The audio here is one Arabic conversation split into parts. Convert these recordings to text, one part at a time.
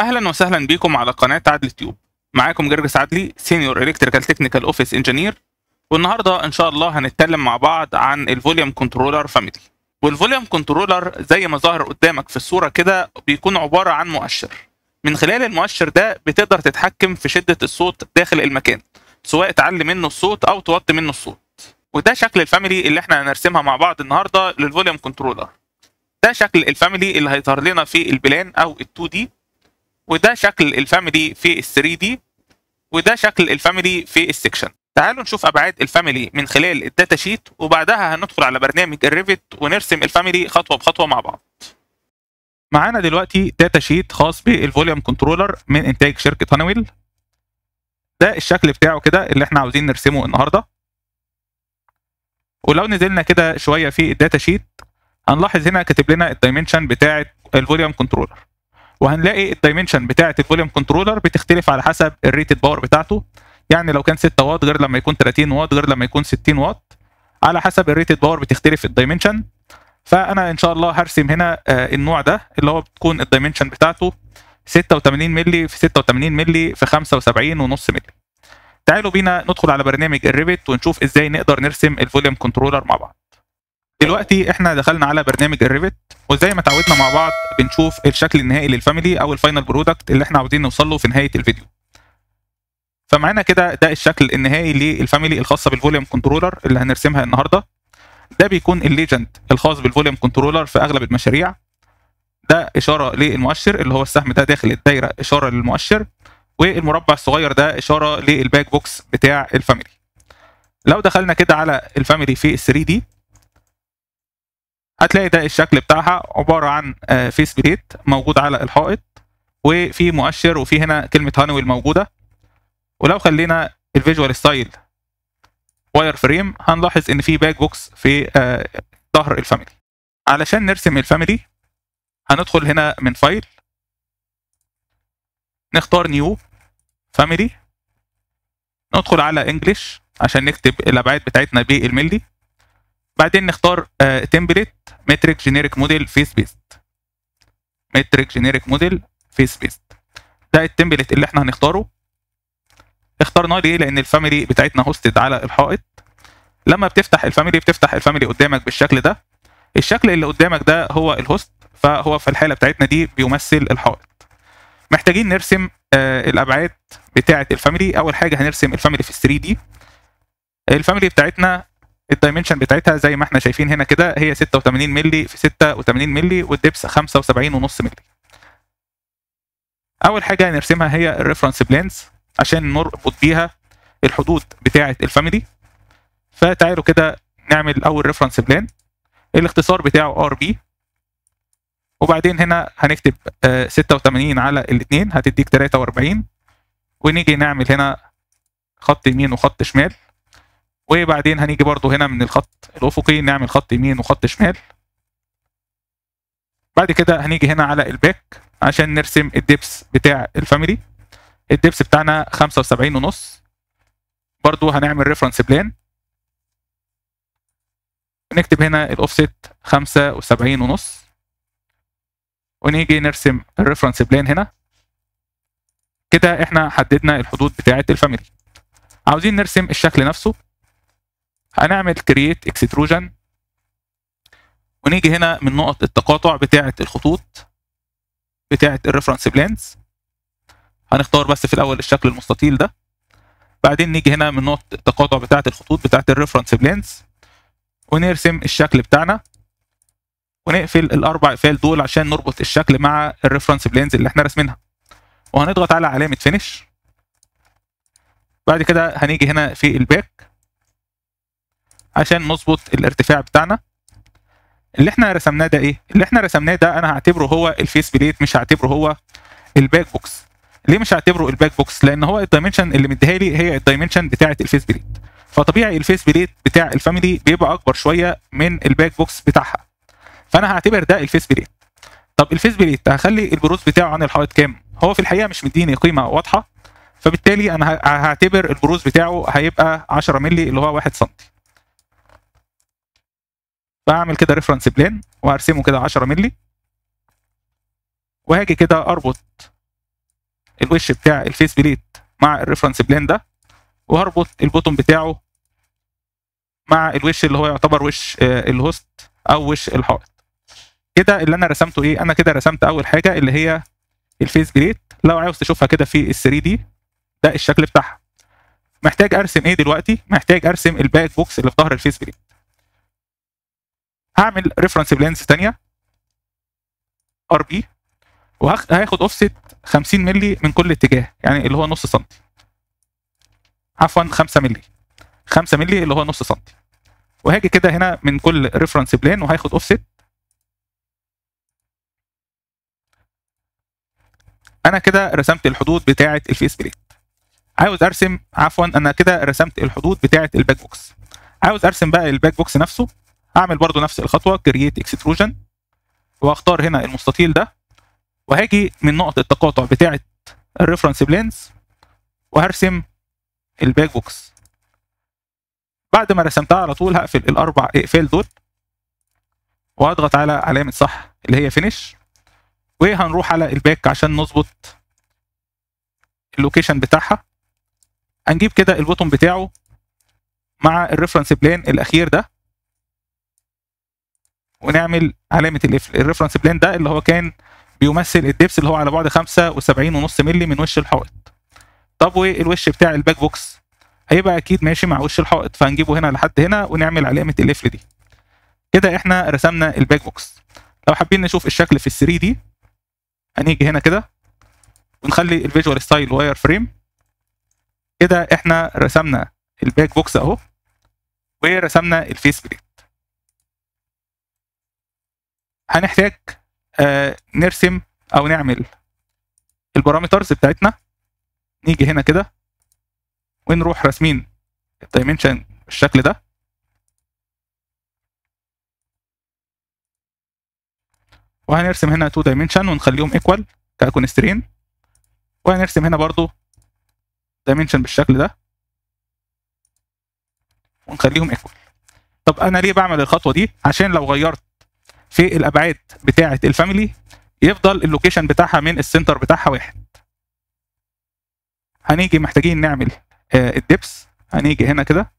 اهلا وسهلا بكم على قناه عدلي تيوب. معاكم جرجس عدلي، سينيور الكتريكال تكنيكال اوفيس انجينير. والنهارده ان شاء الله هنتكلم مع بعض عن الفوليوم كنترولر فاميلي. والفوليوم كنترولر زي ما ظاهر قدامك في الصوره كده بيكون عباره عن مؤشر. من خلال المؤشر ده بتقدر تتحكم في شده الصوت داخل المكان، سواء تعلي منه الصوت او توطي منه الصوت. وده شكل الفاميلي اللي احنا هنرسمها مع بعض النهارده للفوليوم كنترولر. ده شكل الفاميلي اللي هيظهر لنا في البلان او ال2 دي، وده شكل الفاميلي في ال3 دي، وده شكل الفاميلي في السكشن. تعالوا نشوف ابعاد الفاميلي من خلال الداتا شيت، وبعدها هندخل على برنامج الريفت ونرسم الفاميلي خطوه بخطوه مع بعض. معانا دلوقتي داتا شيت خاص بالفوليوم كنترولر من انتاج شركه هانويل. ده الشكل بتاعه كده اللي احنا عاوزين نرسمه النهارده. ولو نزلنا كده شويه في الداتا شيت هنلاحظ هنا كاتب لنا الدايمنشن بتاعه الفوليوم كنترولر، وهنلاقي الدايمنشن بتاعه الفوليوم كنترولر بتختلف على حسب الريتد باور بتاعته. يعني لو كان 6 واط غير لما يكون 30 واط غير لما يكون 60 واط، على حسب الريتد باور بتختلف الدايمنشن. فانا ان شاء الله هرسم هنا النوع ده اللي هو بتكون الدايمنشن بتاعته 86 مللي في 86 مللي في 75.5 مللي. تعالوا بينا ندخل على برنامج الريفت ونشوف ازاي نقدر نرسم الفوليوم كنترولر مع بعض. دلوقتي احنا دخلنا على برنامج الريفت، وزي ما اتعودنا مع بعض بنشوف الشكل النهائي للفاميلي او الفاينل برودكت اللي احنا عاوزين نوصل له في نهايه الفيديو. فمعانا كده ده الشكل النهائي للفاميلي الخاصه بالفوليوم كنترولر اللي هنرسمها النهارده. ده بيكون الليجند الخاص بالفوليوم كنترولر في اغلب المشاريع. ده اشاره للمؤشر اللي هو السهم ده داخل الدايره، اشاره للمؤشر، والمربع الصغير ده اشاره للباك بوكس بتاع الفاميلي. لو دخلنا كده على الفاميلي في ال3 دي هتلاقي ده الشكل بتاعها عباره عن فيس بليت موجود على الحائط، وفي مؤشر، وفي هنا كلمه هانويل موجوده. ولو خلينا الفيجوال ستايل واير فريم هنلاحظ ان في باك بوكس في ظهر الفاميلي. علشان نرسم الفاميلي هندخل هنا من فايل، نختار نيو فاميلي، ندخل على انجلش عشان نكتب الابعاد بتاعتنا بالملي، بعدين نختار تمبلت متريك جينيريك موديل فيس بيست. متريك جينيريك موديل فيس بيست ده التمبلت اللي احنا هنختاره. اخترناه ليه؟ لان الفاميلي بتاعتنا هوستد على الحائط. لما بتفتح الفاميلي قدامك بالشكل ده. الشكل اللي قدامك ده هو الهوست، فهو في الحاله بتاعتنا دي بيمثل الحائط. محتاجين نرسم الابعاد بتاعه الفاميلي. اول حاجه هنرسم الفاميلي في ال3 دي. الفاميلي بتاعتنا الدايمنشن بتاعتها زي ما احنا شايفين هنا كده هي 86 مللي في 86 مللي، والدبس 75.5 مللي. اول حاجه هنرسمها هي الريفرنس بلانز عشان نربط بيها الحدود بتاعه الفاميلي. فتعالوا كده نعمل اول ريفرنس بلان، الاختصار بتاعه RB، وبعدين هنا هنكتب 86 على الاثنين هتديك 43، ونيجي نعمل هنا خط يمين وخط شمال، وبعدين هنيجي برضو هنا من الخط الافقي نعمل خط يمين وخط شمال. بعد كده هنيجي هنا على الباك عشان نرسم الدبس بتاع الفاميلي. الدبس بتاعنا 75.5، برضو هنعمل ريفرنس بلان، نكتب هنا الاوفست 75.5، ونيجي نرسم الريفرنس بلان هنا. كده احنا حددنا الحدود بتاعه الفاميلي. عاوزين نرسم الشكل نفسه، هنعمل كرييت اكستروجن، ونيجي هنا من نقط التقاطع بتاعه الخطوط بتاعه الريفرنس بلانز، هنختار بس في الاول الشكل المستطيل ده. بعدين نيجي هنا من نقط التقاطع بتاعه الخطوط بتاعه الريفرنس بلانز، ونرسم الشكل بتاعنا، ونقفل الاربع اقفال دول عشان نربط الشكل مع الريفرنس بلانز اللي احنا راسمينها، وهنضغط على علامه فينيش. بعد كده هنيجي هنا في الباك عشان نظبط الارتفاع بتاعنا. اللي احنا رسمناه ده ايه؟ اللي احنا رسمناه ده انا هعتبره هو الفيس بليت، مش هعتبره هو الباك بوكس. ليه مش هعتبره الباك بوكس؟ لان هو الدايمنشن اللي مديها لي هي الدايمنشن بتاعه الفيس بليت، فطبيعي الفيس بليت بتاع الفاميلي بيبقى اكبر شويه من الباك بوكس بتاعها، فانا هعتبر ده الفيس بليت. طب الفيس بليت هخلي البروز بتاعه عن الحائط كام؟ هو في الحقيقه مش مديني قيمه واضحه، فبالتالي انا هعتبر البروز بتاعه هيبقى 10 مللي اللي هو 1 سم. بعمل كده ريفرنس بلان وهرسمه كده 10 مللي، وهاجي كده اربط الوش بتاع الفيس بليت مع الريفرنس بلين ده، وهربط البوتوم بتاعه مع الوش اللي هو يعتبر وش الهوست او وش الحائط. كده اللي انا رسمته ايه؟ انا كده رسمت اول حاجه اللي هي الفيس بليت. لو عاوز تشوفها كده في ال 3 دي، ده الشكل بتاعها. محتاج ارسم ايه دلوقتي؟ محتاج ارسم الباك بوكس اللي في ظهر الفيس بليت. هعمل ريفرنس بلينز ثانيه ار بي، وهاخد اوفست 50 مللي من كل اتجاه، يعني اللي هو نص سنتي، عفوا 5 مللي، 5 مللي اللي هو نص سنتي. وهاجي كده هنا من كل ريفرنس بلين وهاخد اوفست. انا كده رسمت الحدود بتاعه الفيس بليت. عاوز ارسم، عفوا انا كده رسمت الحدود بتاعه الباك بوكس. عاوز ارسم بقى الباك بوكس نفسه. هعمل برضو نفس الخطوه، كرييت اكستروجن، واختار هنا المستطيل ده، وهاجي من نقطه التقاطع بتاعه الريفرنس بلينز وهرسم الباك بوكس. بعد ما رسمتها على طول هقفل الاربع اقفال دول، وهضغط على علامه صح اللي هي فينيش، وهنروح على الباك عشان نظبط اللوكيشن بتاعها. هنجيب كده البوتوم بتاعه مع الريفرنس بلين الاخير ده، ونعمل علامه القفل. الريفرنس بلين ده اللي هو كان بيمثل الدبس اللي هو على بعد 75.5 مللي من وش الحائط. طب والوش بتاع الباك بوكس هيبقى اكيد ماشي مع وش الحائط، فهنجيبه هنا لحد هنا ونعمل علامه القفل دي. كده احنا رسمنا الباك بوكس. لو حابين نشوف الشكل في ال 3 دي، هنيجي هنا كده ونخلي الفيجوال ستايل واير فريم. كده احنا رسمنا الباك بوكس اهو، ورسمنا الفيس بليت. هنحتاج نرسم او نعمل البارامترز بتاعتنا. نيجي هنا كده ونروح راسمين الدايمنشن بالشكل ده، وهنرسم هنا 2 دايمنشن ونخليهم ايكوال ككونسترين، وهنرسم هنا برضو دايمنشن بالشكل ده ونخليهم ايكوال. طب انا ليه بعمل الخطوه دي؟ عشان لو غيرت في الابعاد بتاعه الفاميلي يفضل اللوكيشن بتاعها من السنتر بتاعها واحد. هنيجي محتاجين نعمل الدبس. هنيجي هنا كده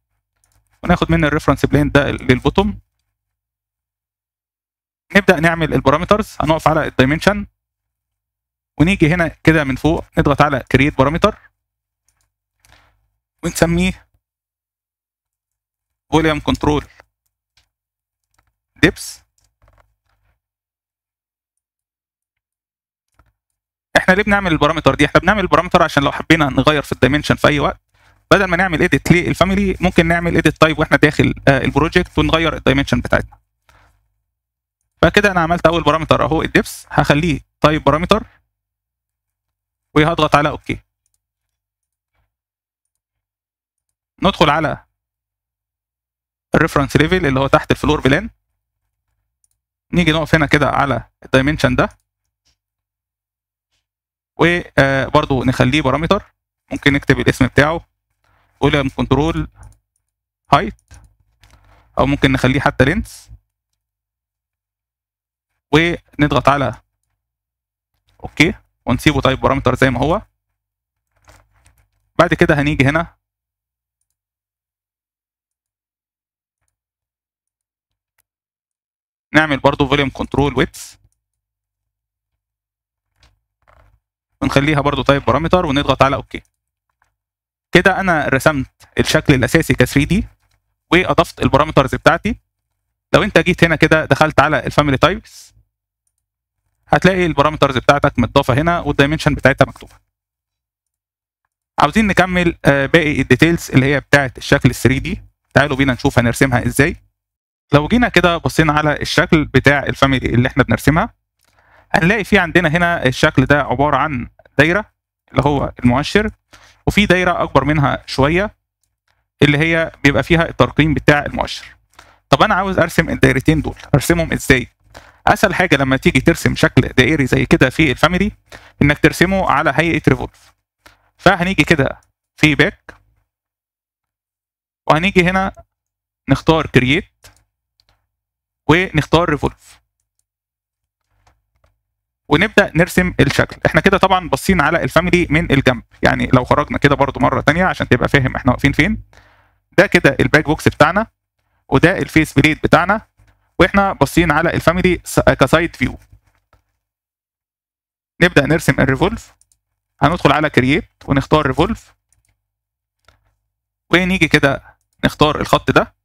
وناخد من الريفرنس بلين ده للبوتوم، نبدا نعمل البارامترز. هنقف على الدايمنشن ونيجي هنا كده من فوق نضغط على كرييت بارامتر ونسميه فوليوم كنترول ديبس. احنا ليه بنعمل البارامتر دي؟ احنا بنعمل البارامتر عشان لو حبينا نغير في الدايمنشن في اي وقت، بدل ما نعمل اديت للفاميلي ممكن نعمل اديت تايب واحنا داخل البروجكت ونغير الدايمنشن بتاعتنا. فكده انا عملت اول بارامتر اهو الدبس، هخليه تايب بارامتر وهضغط على اوكي. ندخل على الريفرنس ليفل اللي هو تحت الفلور بلان، نيجي نقف هنا كده على الدايمنشن ده، وبرضو نخليه بارامتر. ممكن نكتب الاسم بتاعه فوليوم كنترول هايت، او ممكن نخليه حتى لينس، ونضغط على اوكي ونسيبه تايب بارامتر زي ما هو. بعد كده هنيجي هنا نعمل برضو فوليوم كنترول ويدث ونخليها برضو تايب بارامتر ونضغط على اوكي. كده انا رسمت الشكل الاساسي ك 3 دي واضفت البارامترز بتاعتي. لو انت جيت هنا كده دخلت على الفاميلي تايبس هتلاقي البارامترز بتاعتك متضافه هنا والدايمنشن بتاعتها مكتوبه. عاوزين نكمل باقي الديتيلز اللي هي بتاعت الشكل ال 3 دي. تعالوا بينا نشوف هنرسمها ازاي. لو جينا كده بصينا على الشكل بتاع الفاميلي اللي احنا بنرسمها، هنلاقي في عندنا هنا الشكل ده عباره عن دايره اللي هو المؤشر، وفي دايره اكبر منها شويه اللي هي بيبقى فيها الترقيم بتاع المؤشر. طب انا عاوز ارسم الدايرتين دول، ارسمهم ازاي؟ اسهل حاجه لما تيجي ترسم شكل دائري زي كده في الفاميلي انك ترسمه على هيئه ريفولف. فهنيجي كده في باك، وهنيجي هنا نختار كرييت ونختار ريفولف. ونبدا نرسم الشكل. احنا كده طبعا باصين على الفاميلي من الجنب، يعني لو خرجنا كده برضو مره ثانيه عشان تبقى فاهم احنا واقفين فين. ده كده الباك بوكس بتاعنا، وده الفيس بليد بتاعنا، واحنا باصين على الفاميلي كسايد فيو. نبدا نرسم الريفولف. هندخل على كرييت ونختار ريفولف، ونيجي كده نختار الخط ده،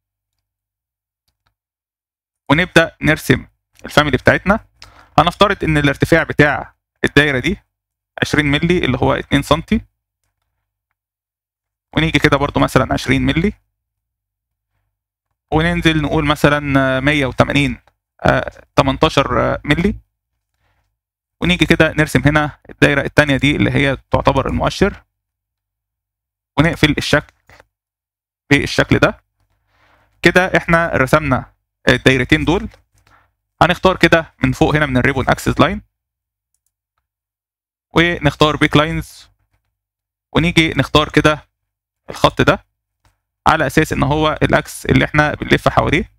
ونبدا نرسم الفاميلي بتاعتنا. هنفترض ان الارتفاع بتاع الدايره دي 20 مللي اللي هو 2 سم، ونيجي كده برضو مثلا 20 مللي، وننزل نقول مثلا 180 18 مللي، ونيجي كده نرسم هنا الدايره الثانيه دي اللي هي تعتبر المؤشر، ونقفل الشكل بالشكل ده. كده احنا رسمنا الدايرتين دول. هنختار كده من فوق هنا من الريبون اكسس لاين، ونختار بيك لاينز، ونيجي نختار كده الخط ده على اساس ان هو الاكس اللي احنا بنلف حواليه،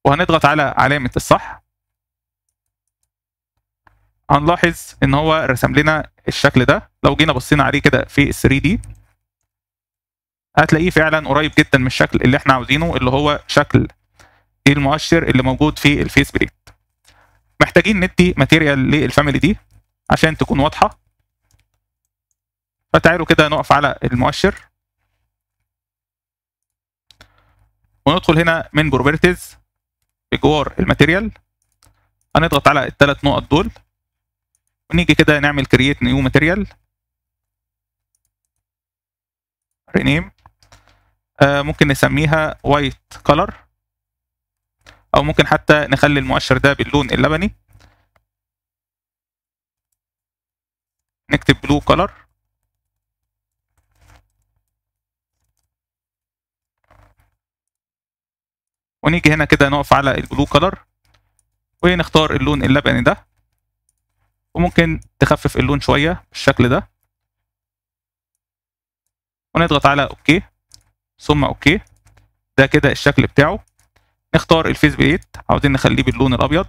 وهنضغط على علامه الصح. هنلاحظ ان هو رسم لنا الشكل ده. لو جينا بصينا عليه كده في ال 3 دي هتلاقيه فعلا قريب جدا من الشكل اللي احنا عاوزينه، اللي هو شكل المؤشر اللي موجود في الفيس بليت. محتاجين ندي ماتيريال للفاميلي دي عشان تكون واضحه. فتعالوا كده نقف على المؤشر، وندخل هنا من بروبرتيز بجوار الماتيريال. هنضغط على الثلاث نقط دول، ونيجي كده نعمل كرييت نيو ماتيريال، رينيم. ممكن نسميها وايت كولر، او ممكن حتى نخلي المؤشر ده باللون اللبني، نكتب بلو كولر. ونيجي هنا كده نقف على البلو كولر، ونختار اللون اللبني ده، وممكن تخفف اللون شويه بالشكل ده، ونضغط على اوكي ثم اوكي. ده كده الشكل بتاعه. نختار الفيس بليت، عاوزين نخليه باللون الابيض.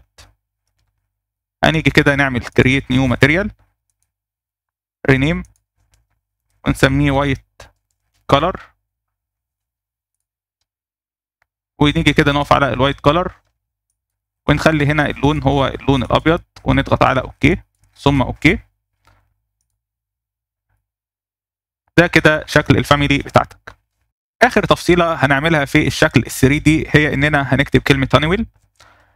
هنيجي كده نعمل كرييت نيو ماتيريال، رينيم، ونسميه وايت كولر، ونيجي كده نقف على الوايت كولر، ونخلي هنا اللون هو اللون الابيض، ونضغط على اوكي ثم اوكي. ده كده شكل الفاميلي بتاعتك. اخر تفصيله هنعملها في الشكل ال 3 دي هي اننا هنكتب كلمه هانيويل.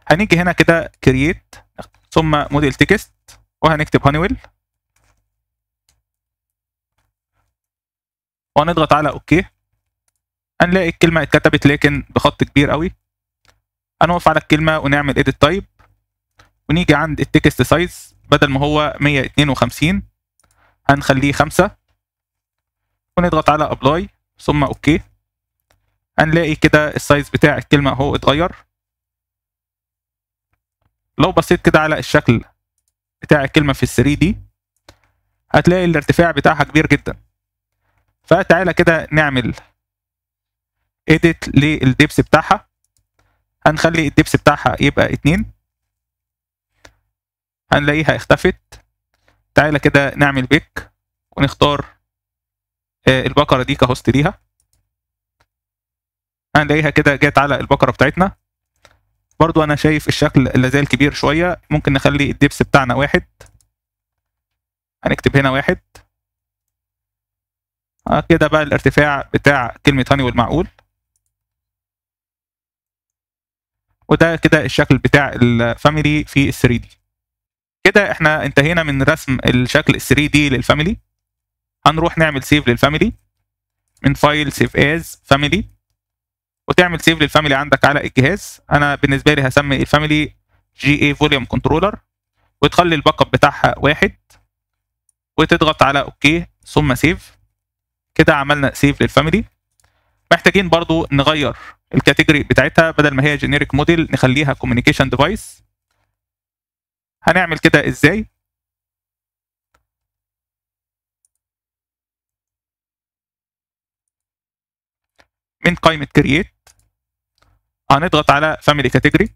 هنيجي هنا كده كرييت ثم موديل تكست، وهنكتب هانيويل، وهنضغط على اوكي. هنلاقي الكلمه اتكتبت لكن بخط كبير قوي. هنقف على الكلمه ونعمل edit type، ونيجي عند التكست سايز بدل ما هو 152 هنخليه 5، ونضغط على ابلاي ثم اوكي. هنلاقي كده السايز بتاع الكلمه هو اتغير. لو بصيت كده على الشكل بتاع الكلمه في ال 3 دي هتلاقي الارتفاع بتاعها كبير جدا. فتعالى كده نعمل edit للدبس بتاعها. هنخلي الدبس بتاعها يبقى 2، هنلاقيها اختفت. تعالى كده نعمل بيك، ونختار البقرة دي كهوست ليها. هنلاقيها كده جت على البقرة بتاعتنا. برضو انا شايف الشكل لازال كبير شوية، ممكن نخلي الدبس بتاعنا 1. هنكتب هنا 1. كده بقى الارتفاع بتاع كلمة هانيويل معقول. وده كده الشكل بتاع الفاميلي في ال 3 دي. كده احنا انتهينا من رسم الشكل ال 3 دي للفاميلي. هنروح نعمل سيف للفاميلي من فايل سيف از فاميلي، وتعمل سيف للفاميلي عندك على الجهاز. انا بالنسبه لي هسمي الفاميلي جي اي فوليوم كنترولر، وتخلي الباك اب بتاعها 1، وتضغط على اوكي ثم سيف. كده عملنا سيف للفاميلي. محتاجين برضو نغير الكاتيجوري بتاعتها، بدل ما هي جينيريك موديل نخليها كوميونيكيشن ديفايس. هنعمل كده ازاي؟ من قائمه كرييت هنضغط على فاميلي كاتيجوري،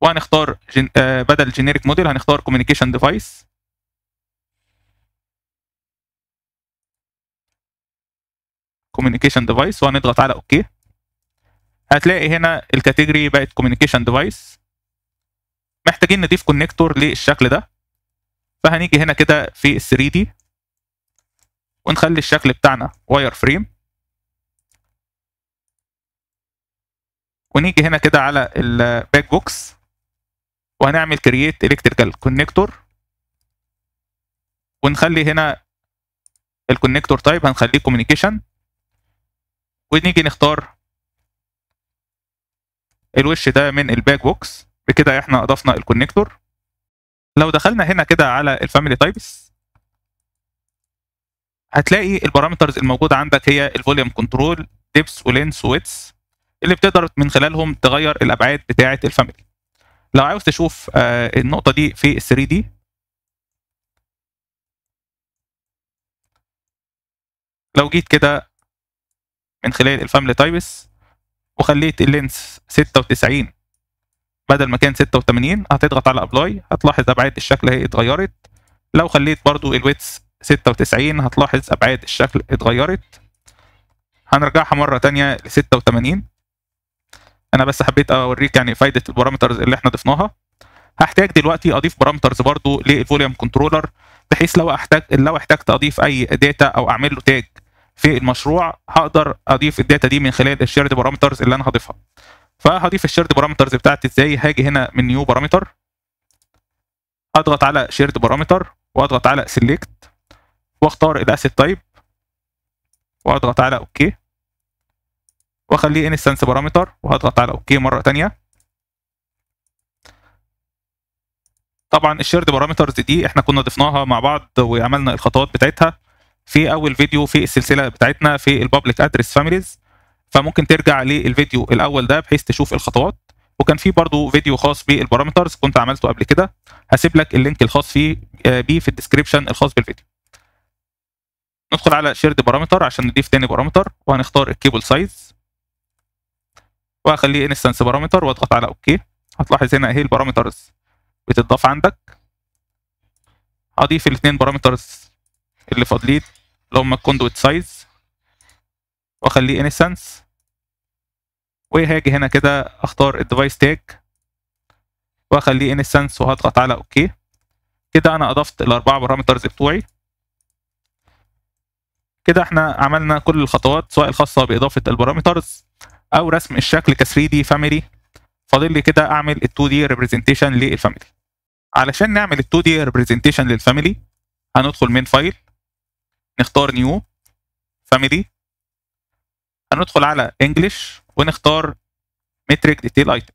وهنختار بدل جينيريك موديل هنختار كوميونيكيشن ديفايس. كوميونيكيشن ديفايس وهنضغط على اوكي. هتلاقي هنا الكاتيجوري بقت كوميونيكيشن ديفايس. محتاجين نضيف كونكتور للشكل ده، فهنيجي هنا كده في ال 3 دي ونخلي الشكل بتاعنا واير فريم، ونيجي هنا كده على الباك بوكس وهنعمل كرييت الكتريكال كونكتور، ونخلي هنا الكونكتور تايب هنخليه كوميونيكيشن، ونيجي نختار الوش ده من الباك بوكس. بكده احنا اضفنا الكونكتور. لو دخلنا هنا كده على الفاميلي تايبس هتلاقي البارامترز الموجوده عندك هي الفوليوم كنترول، ديبس ولينس ويتس، اللي بتقدر من خلالهم تغير الابعاد بتاعه الفاميلي. لو عاوز تشوف النقطه دي في ال 3 دي، لو جيت كده من خلال الفاميلي تايبس وخليت اللينس 96 بدل ما كان 86، هتضغط على ابلاي هتلاحظ ابعاد الشكل هي اتغيرت. لو خليت برضو الويتس 96 هتلاحظ ابعاد الشكل اتغيرت. هنرجعها مره تانية ل 86. انا بس حبيت اوريك يعني فايده البارامترز اللي احنا ضفناها. هحتاج دلوقتي اضيف بارامترز برضو للفوليوم كنترولر، بحيث لو احتجت اضيف اي داتا او اعمل له تاج في المشروع هقدر اضيف الداتا دي من خلال الشيرد بارامترز اللي انا هضيفها. فهضيف الشيرد بارامترز بتاعتي ازاي؟ هاجي هنا من نيو بارامتر، اضغط على شيرد بارامتر واضغط على سيلكت واختار الاسيت تايب واضغط على اوكي واخليه انستنس بارامتر وهضغط على اوكي مره ثانيه. طبعا الشيرد بارامترز دي احنا كنا ضفناها مع بعض وعملنا الخطوات بتاعتها في اول فيديو في السلسله بتاعتنا في البابليك ادرس فاميليز، فممكن ترجع للفيديو الاول ده بحيث تشوف الخطوات. وكان في برضو فيديو خاص بالبارامترز كنت عملته قبل كده، هسيب لك اللينك الخاص بيه في الديسكريبشن الخاص بالفيديو. ندخل على شيرد بارامتر عشان نضيف تاني بارامتر وهنختار الكيبل سايز وهخليه انستنس بارامتر واضغط على اوكي. هتلاحظ هنا اهي البارامترز بتضاف عندك. هضيف الاثنين بارامترز اللي فاضلين اللي هم الكوندويت سايز واخليه انستنس، وهاجي هنا كده اختار الديفايس تاج واخليه انستنس وهضغط على اوكي. كده انا اضفت الاربعه بارامترز بتوعي. كده احنا عملنا كل الخطوات سواء الخاصه باضافه البارامترز او رسم الشكل ك 3 دي فاميلي. فاضل لي كده اعمل ال 2 دي ريبريزنتيشن للفاميلي. علشان نعمل ال 2 دي ريبريزنتيشن للفاميلي هندخل من فايل، نختار نيو فاميلي، هندخل على انجلش ونختار متريك ديتيل ايتم.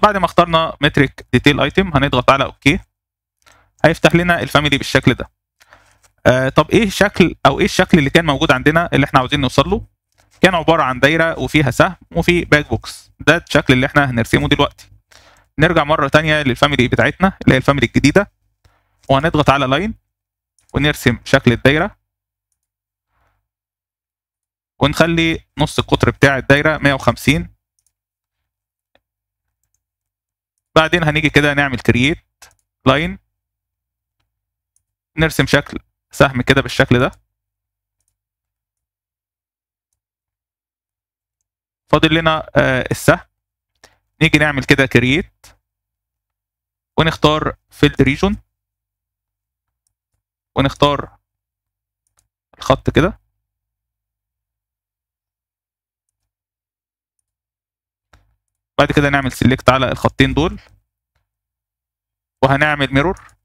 بعد ما اخترنا متريك ديتيل ايتم هنضغط على اوكي. هيفتح لنا الفاميلي بالشكل ده. طب ايه الشكل اللي كان موجود عندنا اللي احنا عاوزين نوصل له؟ كان عباره عن دايره وفيها سهم وفي باك بوكس. ده الشكل اللي احنا هنرسمه دلوقتي. نرجع مره ثانيه للفاميلي بتاعتنا اللي هي الفاميلي الجديده وهنضغط على لاين ونرسم شكل الدايره ونخلي نص القطر بتاع الدايره 150. بعدين هنيجي كده نعمل كرييت لاين، نرسم شكل سهم كده بالشكل ده. فاضل لنا السهم. نيجي نعمل كده كرييت ونختار فيلد ريجون ونختار الخط كده. بعد كده نعمل سيلكت على الخطين دول وهنعمل ميرور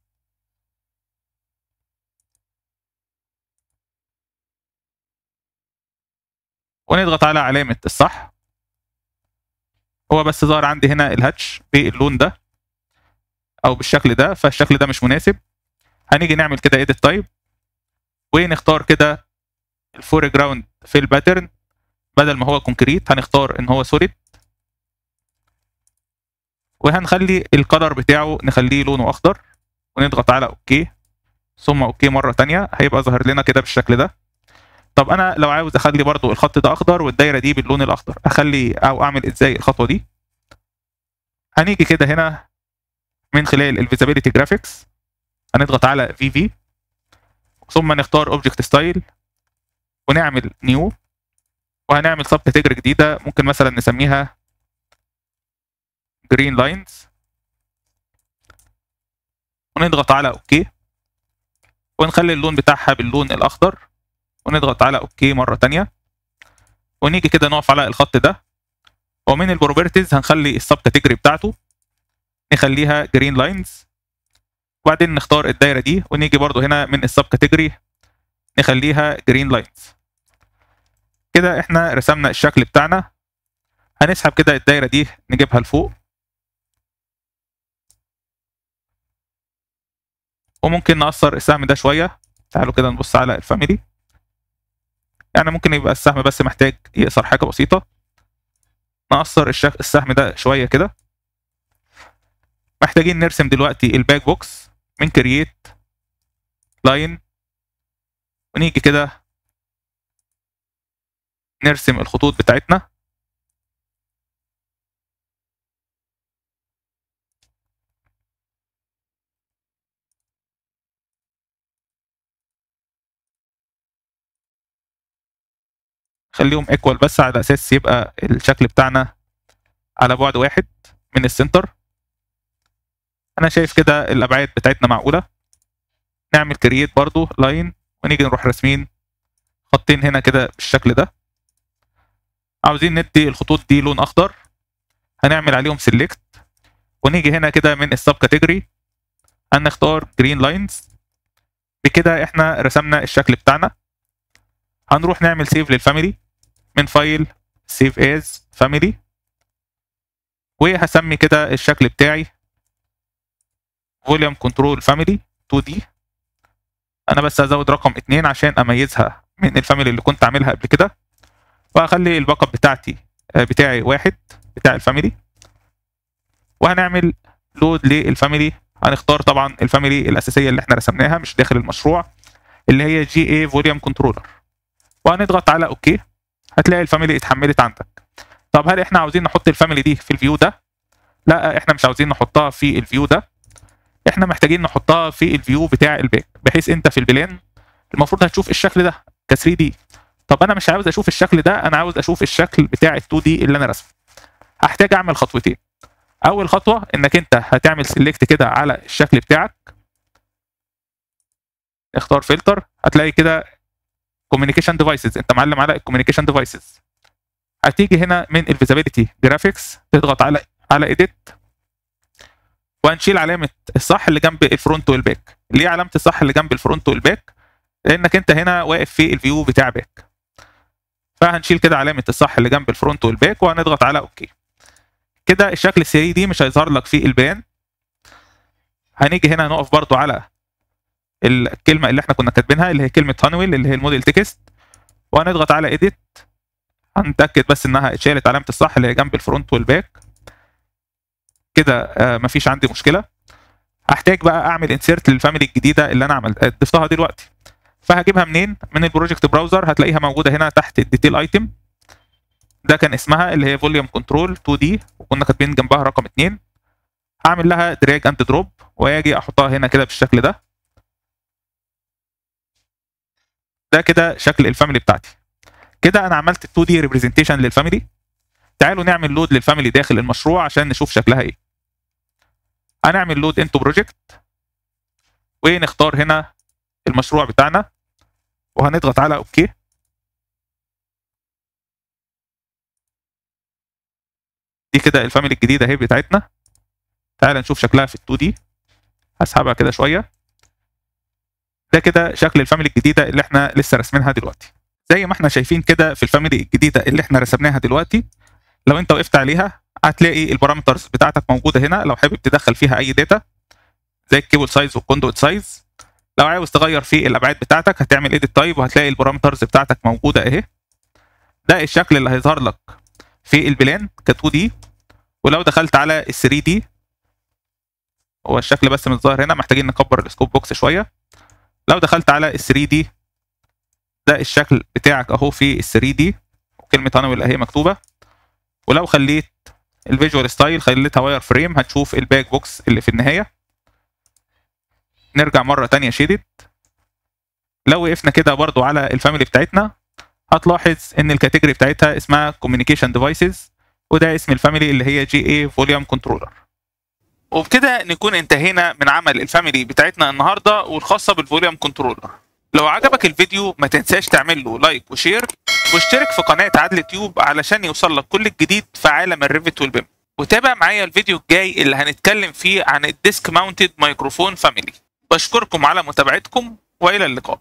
ونضغط على علامة الصح. هو بس ظهر عندي هنا الهاتش باللون ده او بالشكل ده، فالشكل ده مش مناسب. هنيجي نعمل كده ايديت تايب ونختار كده الفور جراوند في الباترن، بدل ما هو كونكريت هنختار ان هو سوليد، وهنخلي الكلر بتاعه نخليه لونه اخضر ونضغط على اوكي ثم اوكي مره ثانيه. هيبقى ظاهر لنا كده بالشكل ده. طب انا لو عاوز اخلي برضو الخط ده اخضر والدايره دي باللون الاخضر، اخلي او اعمل ازاي الخطوه دي؟ هنيجي كده هنا من خلال الفيزابيليتي جرافيكس، هنضغط على في ثم نختار اوبجكت ستايل ونعمل نيو، وهنعمل سب كاتيجوري جديده ممكن مثلا نسميها جرين لاينز، ونضغط على اوكي، ونخلي اللون بتاعها باللون الاخضر، ونضغط على اوكي مره ثانيه، ونيجي كده نقف على الخط ده، ومن البروبرتيز هنخلي السب كاتيجوري بتاعته نخليها جرين لاينز، وبعدين نختار الدايره دي ونيجي برضو هنا من السب كاتيجوري نخليها جرين لاينز. كده احنا رسمنا الشكل بتاعنا. هنسحب كده الدايره دي نجيبها لفوق، وممكن نقصر السهم ده شويه. تعالوا كده نبص على الفاميلي، يعني ممكن يبقى السهم بس محتاج يقصر حاجه بسيطه، نقصر السهم ده شويه كده. محتاجين نرسم دلوقتي الباك بوكس من كرييت لاين، ونيجي كده نرسم الخطوط بتاعتنا. خليهم ايكوال بس على اساس يبقى الشكل بتاعنا على بعد واحد من السنتر. انا شايف كده الابعاد بتاعتنا معقوله. نعمل كرييت برضو لاين، ونيجي نروح راسمين خطين هنا كده بالشكل ده. عاوزين ندي الخطوط دي لون اخضر، هنعمل عليهم سيلكت، ونيجي هنا كده من السب كاتيجوري هنختار جرين لاينز. بكده احنا رسمنا الشكل بتاعنا. هنروح نعمل سيف للفاميلي من فايل سيف از فاميلي، وهسمي كده الشكل بتاعي فوليوم كنترول فاميلي 2 دي. انا بس هزود رقم 2 عشان اميزها من الفاميلي اللي كنت عاملها قبل كده، وهخلي الباك اب بتاعي واحد بتاع الفاميلي، وهنعمل لود للفاميلي. هنختار طبعا الفاميلي الاساسيه اللي احنا رسمناها مش داخل المشروع، اللي هي جي اي فوليوم كنترولر، وهنضغط على اوكي. هتلاقي الفاميلي اتحملت عندك. طب هل احنا عاوزين نحط الفاميلي دي في الفيو ده؟ لا، احنا مش عاوزين نحطها في الفيو ده، احنا محتاجين نحطها في الفيو بتاع الباك، بحيث انت في البلان المفروض هتشوف الشكل ده ك 3 دي. طب انا مش عاوز اشوف الشكل ده، انا عاوز اشوف الشكل بتاع ال 2 دي اللي انا رسمه. هحتاج اعمل خطوتين. اول خطوه انك انت هتعمل سيلكت كده على الشكل بتاعك، اختار فلتر، هتلاقي كده كوميونيكيشن ديفايسز، انت معلم على الكوميونيكيشن ديفايسز. هتيجي هنا من الفيزابيليتي جرافيكس تضغط على ايديت، وهنشيل علامه الصح اللي جنب الفرونت والباك. ليه علامه الصح اللي جنب الفرونت والباك؟ لانك انت هنا واقف في الفيو بتاع باك، فهنشيل كده علامه الصح اللي جنب الفرونت والباك وهنضغط على اوكي. كده الشكل 3 دي مش هيظهر لك في البيان. هنيجي هنا نقف برضو على الكلمه اللي احنا كنا كاتبينها اللي هي كلمه هانويل اللي هي الموديل تكست، وهنضغط على ايديت. هنتاكد بس انها اتشالت علامه الصح اللي هي جنب الفرونت والباك. كده مفيش عندي مشكله. هحتاج بقى اعمل انسيرت للفاميلي الجديده اللي انا ضفتها دلوقتي. فهجيبها منين؟ من البروجكت براوزر، هتلاقيها موجوده هنا تحت الديتيل ايتم. ده كان اسمها اللي هي فوليوم كنترول 2 دي، وكنا كاتبين جنبها رقم 2. هعمل لها دراج اند دروب، واجي احطها هنا كده بالشكل ده. ده كده شكل الفاميلي بتاعتي. كده انا عملت 2 دي ريبريزنتيشن للفاميلي. تعالوا نعمل لود للفاميلي داخل المشروع عشان نشوف شكلها ايه. هنعمل لود انتو بروجكت، ونختار هنا المشروع بتاعنا، وهنضغط على اوكي. دي كده الفاميلي الجديده اهي بتاعتنا. تعال نشوف شكلها في ال2 دي. هسحبها كده شويه. ده كده شكل الفاميلي الجديده اللي احنا لسه راسمينها دلوقتي. زي ما احنا شايفين كده في الفاميلي الجديده اللي احنا رسمناها دلوقتي، لو انت وقفت عليها هتلاقي البارامترز بتاعتك موجوده هنا. لو حابب تدخل فيها اي داتا زي الكيبل سايز والكوندويت سايز، لو عاوز تغير في الابعاد بتاعتك هتعمل ايديت تايب، وهتلاقي البارامترز بتاعتك موجوده اهي. ده الشكل اللي هيظهر لك في البلان ك 2 دي. ولو دخلت على ال 3 دي، هو الشكل بس مش ظاهر هنا، محتاجين نكبر السكوب بوكس شويه. لو دخلت على ال 3 دي ده الشكل بتاعك اهو في ال 3 دي، وكلمه هانويل اهي مكتوبه. ولو خليت الفيجوال ستايل خليتها واير فريم هتشوف الباك بوكس اللي في النهايه. نرجع مره ثانيه شيدد. لو وقفنا كده برضو على الفاميلي بتاعتنا هتلاحظ ان الكاتيجوري بتاعتها اسمها كوميونيكيشن ديفايسز، وده اسم الفاميلي اللي هي جي اي فوليوم كنترولر. وبكده نكون انتهينا من عمل الفاميلي بتاعتنا النهارده والخاصه بالفوليوم كنترولر. لو عجبك الفيديو ما تنساش تعمل له لايك وشير، واشترك في قناه عدل تيوب علشان يوصل لك كل الجديد في عالم الريفت والبيم. وتابع معايا الفيديو الجاي اللي هنتكلم فيه عن الديسك ماونتد مايكروفون فاميلي. بشكركم على متابعتكم والى اللقاء.